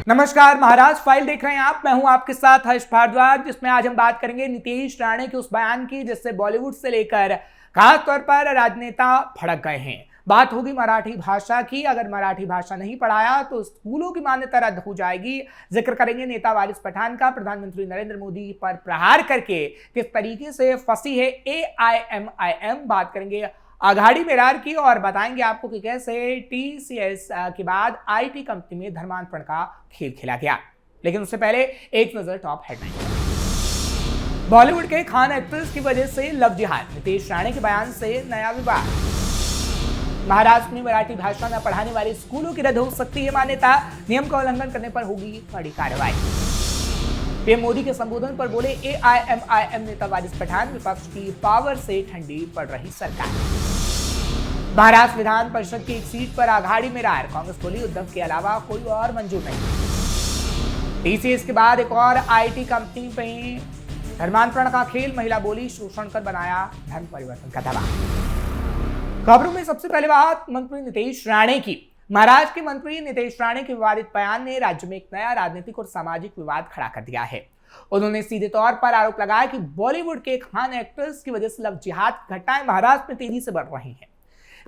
नमस्कार, महाराज फाइल देख रहे हैं आप। मैं हूं आपके साथ हर्ष भारद्वाज, जिसमें आज हम बात करेंगे नीतीश राणे के उस बयान की जिससे बॉलीवुड से लेकर खास तौर पर राजनेता भड़क गए हैं। बात होगी मराठी भाषा की। अगर मराठी भाषा नहीं पढ़ाया तो स्कूलों की मान्यता रद्द हो जाएगी। जिक्र करेंगे नेता वारिस पठान का। प्रधानमंत्री नरेंद्र मोदी पर प्रहार करके किस तरीके से फंसी है AIMIM। बात करेंगे आघाड़ी मेरार की और बताएंगे आपको कि कैसे TCS के बाद IT कंपनी में धर्मांतरण का खेल खेला गया। लेकिन उससे पहले एक नजर टॉप हेडलाइन। बॉलीवुड के खान एक्ट्रेस की वजह से लव जिहाद, नीतीश राणे के बयान से नया विवाद। महाराष्ट्र में मराठी भाषा न पढ़ाने वाले स्कूलों की रद्द हो सकती है मान्यता, नियम का उल्लंघन करने पर होगी बड़ी कार्रवाई। पीएम मोदी के संबोधन पर बोले AIMIM नेता वारिस पठान, विपक्ष की पावर से ठंडी पड़ रही सरकार। महाराष्ट्र विधान परिषद की एक सीट पर आघाड़ी में रार, कांग्रेस बोली उद्धव के अलावा कोई और मंजूर नहीं। TCS के बाद एक और IT कंपनी में धर्मांतरण का खेल, महिला बोली शोषण कर बनाया धर्म परिवर्तन का दावा। खबरों में सबसे पहले बात मंत्री नीतीश राणे की। महाराष्ट्र के मंत्री नीतीश राणे के विवादित बयान ने राज्य में एक नया राजनीतिक और सामाजिक विवाद खड़ा कर दिया है। उन्होंने सीधे तौर पर आरोप लगाया कि बॉलीवुड के खान एक्ट्रेस की वजह से लव जिहाद की घटनाएं महाराष्ट्र में तेजी से बढ़ रही हैं।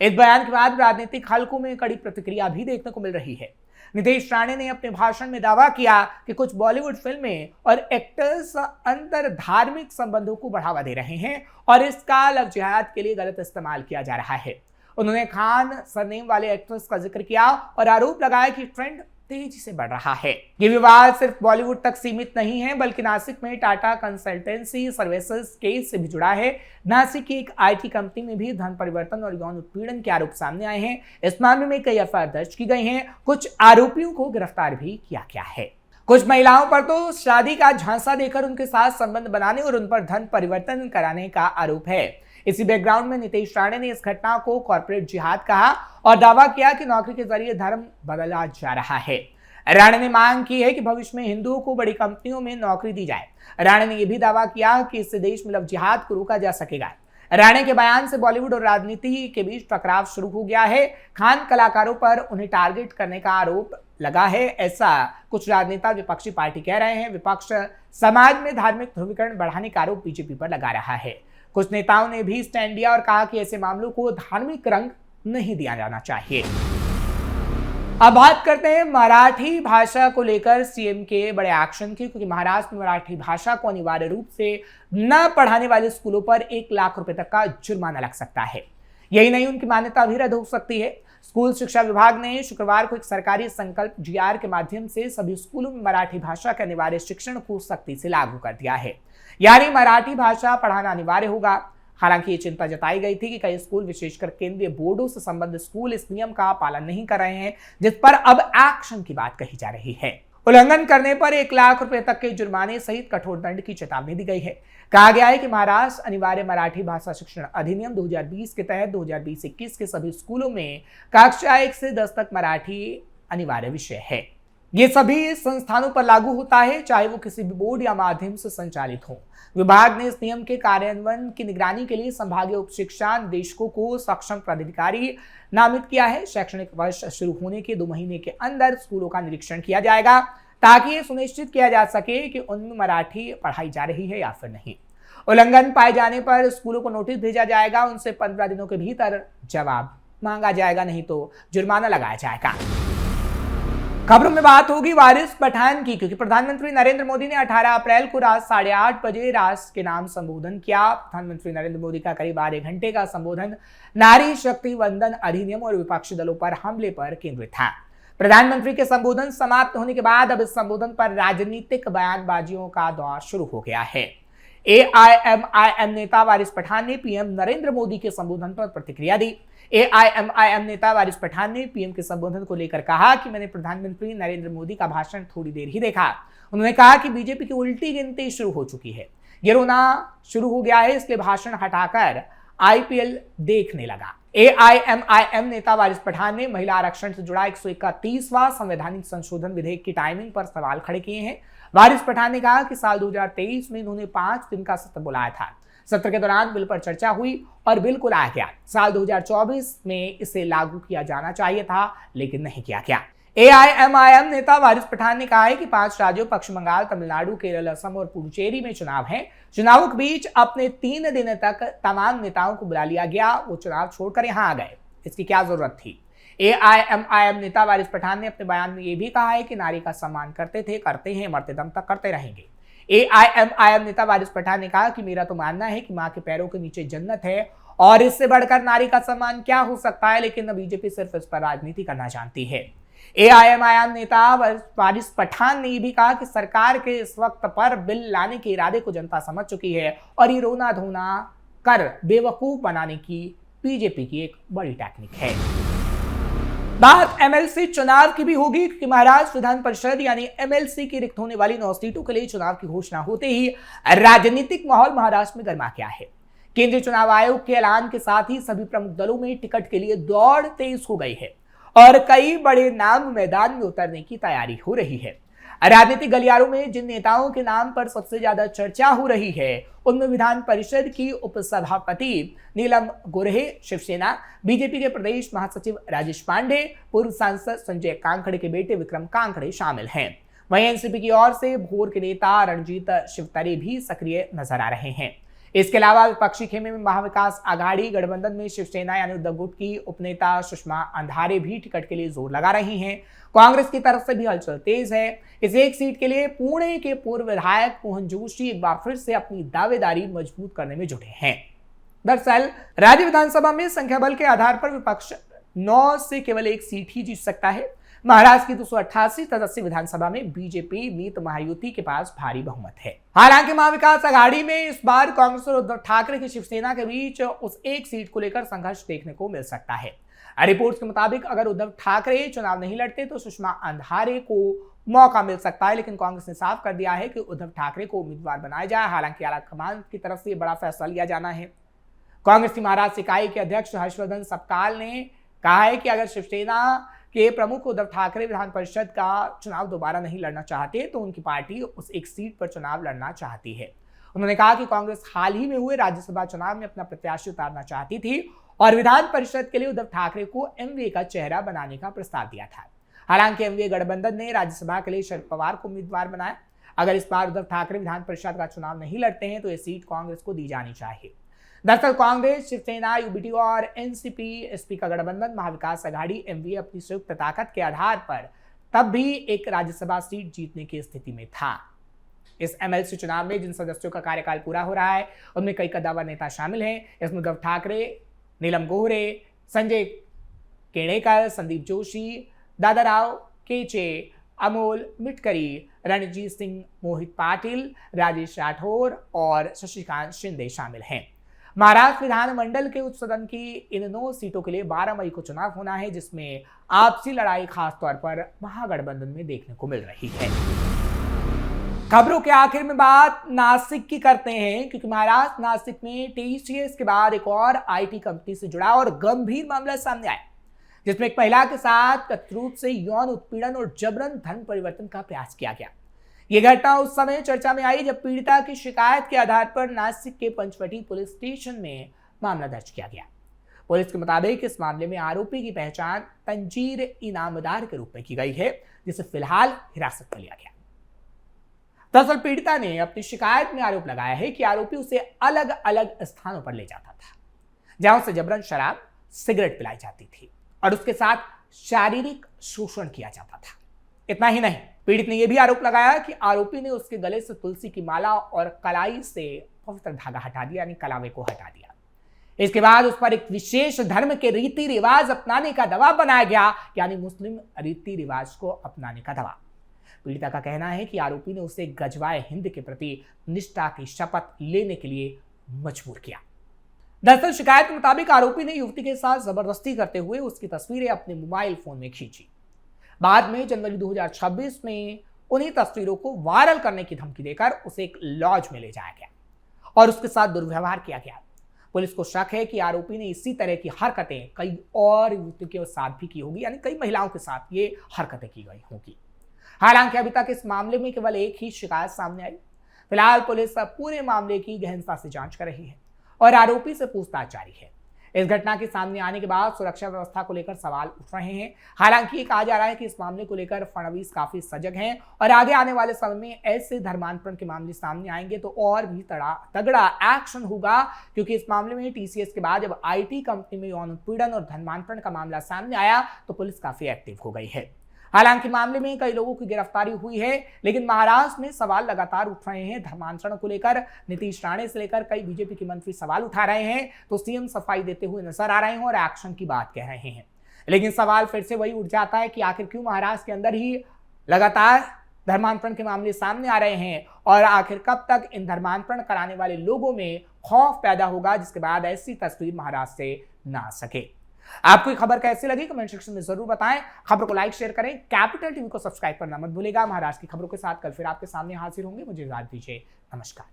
इस बयान के बाद राजनीतिक हलकों में कड़ी प्रतिक्रिया भी देखने को मिल रही है। नीतीश राणे ने अपने भाषण में दावा किया कि कुछ बॉलीवुड फिल्में और एक्टर्स अंतर धार्मिक संबंधों को बढ़ावा दे रहे हैं और इसका लव जिहाद के लिए गलत इस्तेमाल किया जा रहा है। उन्होंने खान सरनेम वाले एक्ट्रेस का जिक्र किया और आरोप लगाया कि ट्रेंड तेजी से बढ़ रहा है। ये विवाद सिर्फ बॉलीवुड तक सीमित नहीं है, बल्कि नासिक में टाटा कंसल्टेंसी सर्विसेज केस से भी जुड़ा है। नासिक की एक IT कंपनी में भी धन परिवर्तन और यौन उत्पीड़न के आरोप सामने आए हैं। इस मामले में कई FIR दर्ज की गई हैं। कुछ आरोपियों को गिरफ्तार भी किया गया है। कुछ महिलाओं पर तो शादी का झांसा देकर उनके साथ संबंध बनाने और उन पर धन परिवर्तन कराने का आरोप है। इसी बैकग्राउंड में नीतीश राणे ने इस घटना को कॉर्पोरेट जिहाद कहा और दावा किया कि नौकरी के जरिए धर्म बदला जा रहा है। राणे ने मांग की है कि भविष्य में हिंदुओं को बड़ी कंपनियों में नौकरी दी जाए। राणे ने यह भी दावा किया कि इससे देश में लव जिहाद को रोका जा सकेगा। राणे के बयान से बॉलीवुड और राजनीति के बीच टकराव शुरू हो गया है। खान कलाकारों पर उन्हें टारगेट करने का आरोप लगा है, ऐसा कुछ राजनेता विपक्षी पार्टी कह रहे हैं। विपक्ष समाज में धार्मिक ध्रुवीकरण बढ़ाने का आरोप बीजेपी पर लगा रहा है। कुछ नेताओं ने भी स्टैंड लिया और कहा कि ऐसे मामलों को धार्मिक रंग नहीं दिया जाना चाहिए। अब बात करते हैं मराठी भाषा को लेकर CM के बड़े एक्शन की, क्योंकि महाराष्ट्र में मराठी भाषा को अनिवार्य रूप से न पढ़ाने वाले स्कूलों पर 1 लाख रुपए तक का जुर्माना लग सकता है। यही नहीं, उनकी मान्यता भी रद्द हो सकती है। स्कूल शिक्षा विभाग ने शुक्रवार को एक सरकारी संकल्प GR के माध्यम से सभी स्कूलों में मराठी भाषा के अनिवार्य शिक्षण को सख्ती से लागू कर दिया है। यानी मराठी भाषा पढ़ाना अनिवार्य होगा। हालांकि ये चिंता जताई गई थी कि कई स्कूल, विशेषकर केंद्रीय बोर्डों से संबद्ध स्कूल, इस नियम का पालन नहीं कर रहे हैं, जिस पर अब एक्शन की बात कही जा रही है। उल्लंघन करने पर 1 लाख रुपए तक के जुर्माने सहित कठोर दंड की चेतावनी दी गई है। कहा गया है कि महाराष्ट्र अनिवार्य मराठी भाषा शिक्षण अधिनियम 2020 के तहत 2020-21 के सभी स्कूलों में कक्षा 1 से 10 तक मराठी अनिवार्य विषय है। ये सभी संस्थानों पर लागू होता है, चाहे वो किसी भी बोर्ड या माध्यम से संचालित हो। विभाग ने इस नियम के कार्यान्वयन की निगरानी के लिए संभागीय उप शिक्षा निदेशकों को सक्षम पदाधिकारी नामित किया है। शैक्षणिक वर्ष शुरू होने के 2 महीने के अंदर स्कूलों का निरीक्षण किया जाएगा, ताकि ये सुनिश्चित किया जा सके कि उनमें मराठी पढ़ाई जा रही है या फिर नहीं। उल्लंघन पाए जाने पर स्कूलों को नोटिस भेजा जाएगा। उनसे 15 दिनों के भीतर जवाब मांगा जाएगा, नहीं तो जुर्माना लगाया जाएगा। खबरों में बात होगी वारिस पठान की, क्योंकि प्रधानमंत्री नरेंद्र मोदी ने 18 अप्रैल को रात 8:30 बजे राष्ट्र के नाम संबोधन किया। प्रधानमंत्री नरेंद्र मोदी का करीब आधे घंटे का संबोधन नारी शक्ति वंदन अधिनियम और विपक्षी दलों पर हमले पर केंद्रित था। प्रधानमंत्री के संबोधन समाप्त होने के बाद अब इस संबोधन पर राजनीतिक बयानबाजियों का दौर शुरू हो गया है। AIMIM नेता वारिस पठान ने PM नरेंद्र मोदी के संबोधन पर प्रतिक्रिया दी। AIMIM नेता वारिस पठान ने PM के संबोधन को लेकर कहा कि मैंने प्रधानमंत्री नरेंद्र मोदी का भाषण थोड़ी देर ही देखा। उन्होंने कहा कि बीजेपी की उल्टी गिनती शुरू हो चुकी है, ये रोना शुरू हो गया है, इसलिए भाषण हटाकर IPL देखने लगा। AIMIM नेता वारिस पठान ने महिला आरक्षण से जुड़ा 131वां संवैधानिक संशोधन विधेयक की टाइमिंग पर सवाल खड़े किए हैं। वारिस पठान ने कहा कि साल 2023 में उन्होंने 5 दिन का सत्र बुलाया था। सत्र के दौरान बिल पर चर्चा हुई और बिल को लाया गया। साल 2024 में इसे लागू किया जाना चाहिए था, लेकिन नहीं किया गया। एआईएमआईएम नेता वारिस पठान ने कहा है कि 5 राज्यों पश्चिम बंगाल, तमिलनाडु, केरल, असम और पुडुचेरी में चुनाव हैं। चुनावों के बीच अपने 3 दिन तक तमाम नेताओं को बुला लिया गया, वो चुनाव छोड़कर यहां आ गए, इसकी क्या जरूरत थी। एआईएमआईएम नेता वारिस पठान ने अपने बयान में यह भी कहा है कि नारी का सम्मान करते थे, करते हैं, मरते दम तक करते रहेंगे। एआईएमआईएम नेता वारिस पठान ने कहा कि मेरा तो मानना है कि मां के पैरों के नीचे जन्नत है और इससे बढ़कर नारी का सम्मान क्या हो सकता है, लेकिन बीजेपी सिर्फ इस पर राजनीति करना जानती है। एआईएमआईएम नेता वारिस पठान ने भी कहा कि सरकार के इस वक्त पर बिल लाने के इरादे को जनता समझ चुकी है और ये रोना धोना कर बेवकूफ बनाने की बीजेपी की एक बड़ी टेक्निक है। बात एमएलसी चुनाव की भी होगी, क्योंकि महाराष्ट्र विधान परिषद यानी एमएलसी की रिक्त होने वाली 9 सीटों के लिए चुनाव की घोषणा होते ही राजनीतिक माहौल महाराष्ट्र में गर्मा गया है। केंद्रीय चुनाव आयोग के ऐलान के साथ ही सभी प्रमुख दलों में टिकट के लिए दौड़ तेज हो गई है और कई बड़े नाम मैदान में उतरने की तैयारी हो रही है। राजनीतिक गलियारों में जिन नेताओं के नाम पर सबसे ज्यादा चर्चा हो रही है उनमें विधान परिषद की उपसभापति नीलम गोऱ्हे शिवसेना, बीजेपी के प्रदेश महासचिव राजेश पांडे, पूर्व सांसद संजय कांखड़े के बेटे विक्रम कांखड़े शामिल हैं। वहीं एनसीपी की ओर से भोर के नेता रणजीत शिवतरे भी सक्रिय नजर आ रहे हैं। इसके अलावा विपक्षी खेमे में महाविकास आघाड़ी गठबंधन में शिवसेना यानी उद्धव गुट की उपनेता सुषमा अंधारे भी टिकट के लिए जोर लगा रही हैं। कांग्रेस की तरफ से भी हलचल तेज है। इस एक सीट के लिए पुणे के पूर्व विधायक मोहन जोशी एक बार फिर से अपनी दावेदारी मजबूत करने में जुटे हैं। दरअसल राज्य विधानसभा में संख्या बल के आधार पर विपक्ष 9 से केवल 1 सीट ही जीत सकता है। महाराष्ट्र की 288 सदस्यीय विधानसभा में बीजेपी नीत महायुति के पास भारी बहुमत है। हालांकि महाविकास आघाड़ी में इस बार कांग्रेस और उद्धव ठाकरे की शिवसेना के बीच उस एक सीट को लेकर संघर्ष देखने को मिल सकता है। रिपोर्ट्स के मुताबिक अगर उद्धव ठाकरे चुनाव नहीं लड़ते तो सुषमा अंधारे को मौका मिल सकता है, लेकिन कांग्रेस ने साफ कर दिया है कि उद्धव ठाकरे को उम्मीदवार बनाया जाए। हालांकि आलाकमान की तरफ से बड़ा फैसला लिया जाना है। कांग्रेस की महाराष्ट्र इकाई के अध्यक्ष हर्षवर्धन सपकाल ने कहा है कि अगर शिवसेना के प्रमुख उद्धव ठाकरे विधान परिषद का चुनाव दोबारा नहीं लड़ना चाहते तो उनकी पार्टी उस एक सीट पर चुनाव लड़ना चाहती है। उन्होंने कहा कि कांग्रेस हाल ही में हुए राज्यसभा चुनाव में अपना प्रत्याशी उतारना चाहती थी और विधान परिषद के लिए उद्धव ठाकरे को एमवीए का चेहरा बनाने का प्रस्ताव दिया था। हालांकि एमवीए गठबंधन ने राज्यसभा के लिए शरद पवार को उम्मीदवार बनाया। अगर इस बार उद्धव ठाकरे विधान परिषद का चुनाव नहीं लड़ते हैं तो यह सीट कांग्रेस को दी जानी चाहिए। दरअसल कांग्रेस, शिवसेना, यूबीटी और एनसीपी एसपी का गठबंधन महाविकास आघाड़ी एमवीए अपनी संयुक्त ताकत के आधार पर तब भी एक राज्यसभा सीट जीतने की स्थिति में था। इस एमएलसी चुनाव में जिन सदस्यों का कार्यकाल पूरा हो रहा है उनमें कई कद्दावर नेता शामिल हैं। इसमें उद्धव ठाकरे, नीलम गोऱ्हे, संजय केणेकर, संदीप जोशी, दादाराव केचे, अमोल मिटकरी, रणजीत सिंह, मोहित पाटिल, राजेश राठौर और शशिकांत शिंदे शामिल हैं। महाराष्ट्र विधानमंडल के उच्च सदन की इन 9 सीटों के लिए 12 मई को चुनाव होना है, जिसमें आपसी लड़ाई खासतौर पर महागठबंधन में देखने को मिल रही है। खबरों के आखिर में बात नासिक की करते हैं, क्योंकि महाराष्ट्र नासिक में टीसीएस के बाद एक और आईटी कंपनी से जुड़ा और गंभीर मामला सामने आया, जिसमें एक महिला के साथ कथित रूप से यौन उत्पीड़न और जबरन धर्म परिवर्तन का प्रयास किया गया। यह घटना उस समय चर्चा में आई जब पीड़िता की शिकायत के आधार पर नासिक के पंचवटी पुलिस स्टेशन में मामला दर्ज किया गया। पुलिस के मुताबिक इस मामले में आरोपी की पहचान तंजीर इनामदार के रूप में की गई है, जिसे फिलहाल हिरासत में लिया गया। दरअसल पीड़िता ने अपनी शिकायत में आरोप लगाया है कि आरोपी उसे अलग अलग स्थानों पर ले जाता था, जहां उसे जबरन शराब, सिगरेट पिलाई जाती थी और उसके साथ शारीरिक शोषण किया जाता था। इतना ही नहीं, पीड़ित ने यह भी आरोप लगाया कि आरोपी ने उसके गले से तुलसी की माला और कलाई से पवित्र धागा हटा दिया, यानी कलावे को हटा दिया। इसके बाद उस पर एक विशेष धर्म के रीति रिवाज अपनाने का दबाव बनाया गया, यानी मुस्लिम रीति रिवाज को अपनाने का दबाव। पीड़िता का कहना है कि आरोपी ने उसे गजवाए हिंद के प्रति निष्ठा की शपथ लेने के लिए मजबूर किया। दरअसल शिकायत के मुताबिक आरोपी ने युवती के साथ जबरदस्ती करते हुए उसकी तस्वीरें अपने मोबाइल फोन में खींची। बाद में जनवरी 2026 में उन्हीं तस्वीरों को वायरल करने की धमकी देकर उसे एक लॉज में ले जाया गया और उसके साथ दुर्व्यवहार किया गया। पुलिस को शक है कि आरोपी ने इसी तरह की हरकतें कई और युवतियों के साथ भी की होगी, यानी कई महिलाओं के साथ ये हरकतें की गई होंगी। हालांकि अभी तक इस मामले में केवल एक ही शिकायत सामने आई। फिलहाल पुलिस पूरे मामले की गहनता से जांच कर रही है और आरोपी से पूछताछ जारी है। इस घटना के सामने आने के बाद सुरक्षा व्यवस्था को लेकर सवाल उठ रहे हैं। हालांकि कहा जा रहा है कि इस मामले को लेकर फडणवीस काफी सजग हैं और आगे आने वाले समय में ऐसे धर्मांतरण के मामले सामने आएंगे तो और भी तगड़ा एक्शन होगा, क्योंकि इस मामले में टीसीएस के बाद जब आईटी कंपनी में यौन उत्पीड़न और धर्मांतरण का मामला सामने आया तो पुलिस काफी एक्टिव हो गई है। हालांकि मामले में कई लोगों की गिरफ्तारी हुई है, लेकिन महाराष्ट्र में सवाल लगातार उठ रहे हैं धर्मांतरण को लेकर। नीतीश राणे से लेकर कई बीजेपी के मंत्री सवाल उठा रहे हैं तो सीएम सफाई देते हुए नजर आ रहे हैं और एक्शन की बात कह रहे हैं। लेकिन सवाल फिर से वही उठ जाता है कि आखिर क्यों महाराष्ट्र के अंदर ही लगातार धर्मांतरण के मामले सामने आ रहे हैं और आखिर कब तक इन धर्मांतरण कराने वाले लोगों में खौफ पैदा होगा जिसके बाद ऐसी तस्वीर महाराष्ट्र से ना आ सके। आपको ये खबर कैसी लगी कमेंट सेक्शन में जरूर बताएं। खबर को लाइक शेयर करें, कैपिटल टीवी को सब्सक्राइब करना मत भूलिएगा। महाराष्ट्र की खबरों के साथ कल फिर आपके सामने हाजिर होंगे। मुझे इजाजत दीजिए, नमस्कार।